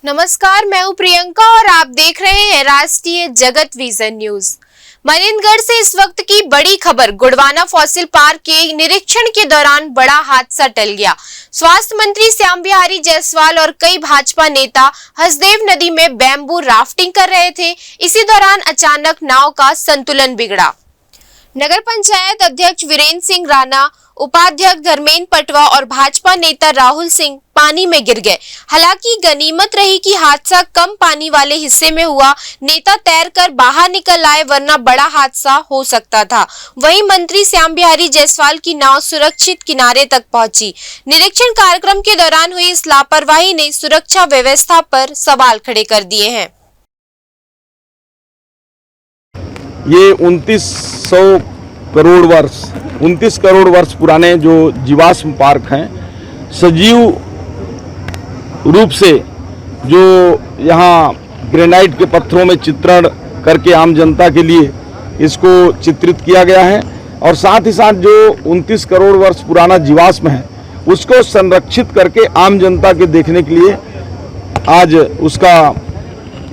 नमस्कार, मैं हूं प्रियंका और आप देख रहे हैं राष्ट्रीय जगत विजन न्यूज। मनेंद्रगढ़ से इस वक्त की बड़ी खबर। गुड़वाना फॉसिल पार्क के निरीक्षण के दौरान बड़ा हादसा टल गया। स्वास्थ्य मंत्री श्याम बिहारी जायसवाल और कई भाजपा नेता हसदेव नदी में बैम्बू राफ्टिंग कर रहे थे। इसी दौरान अचानक नाव का संतुलन बिगड़ा। नगर पंचायत अध्यक्ष वीरेंद्र सिंह राणा, उपाध्यक्ष धर्मेंद्र पटवा और भाजपा नेता राहुल सिंह पानी में गिर गए। हालांकि गनीमत रही कि हादसा कम पानी वाले हिस्से में हुआ। नेता तैरकर बाहर निकल आए, वरना बड़ा हादसा हो सकता था। वहीं मंत्री श्याम बिहारी जायसवाल की नाव सुरक्षित किनारे तक पहुंची। निरीक्षण कार्यक्रम के दौरान हुई इस लापरवाही ने सुरक्षा व्यवस्था पर सवाल खड़े कर दिए हैं। ये 29 करोड़ वर्ष पुराने जो जीवाश्म पार्क हैं, सजीव रूप से जो यहाँ ग्रेनाइट के पत्थरों में चित्रण करके आम जनता के लिए इसको चित्रित किया गया है। और साथ ही साथ जो 29 करोड़ वर्ष पुराना जीवाश्म है उसको संरक्षित करके आम जनता के देखने के लिए आज उसका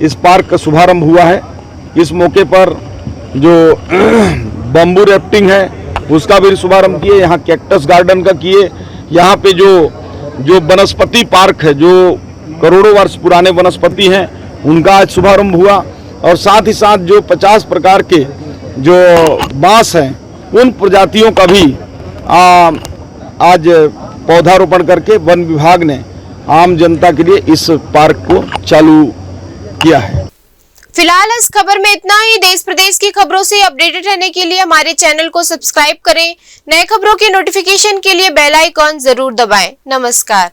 इस पार्क का शुभारंभ हुआ है। इस मौके पर जो बम्बू राफ्टिंग है उसका भी शुभारंभ किए, यहाँ कैक्टस गार्डन का किए, यहाँ पे जो वनस्पति पार्क है, जो करोड़ों वर्ष पुराने वनस्पति हैं उनका आज शुभारंभ हुआ। और साथ ही साथ जो 50 प्रकार के जो बांस हैं उन प्रजातियों का भी आज पौधारोपण करके वन विभाग ने आम जनता के लिए इस पार्क को चालू किया है। फिलहाल इस खबर में इतना ही। देश प्रदेश की खबरों से अपडेटेड रहने के लिए हमारे चैनल को सब्सक्राइब करें। नए खबरों के नोटिफिकेशन के लिए बेल आइकॉन जरूर दबाएं। नमस्कार।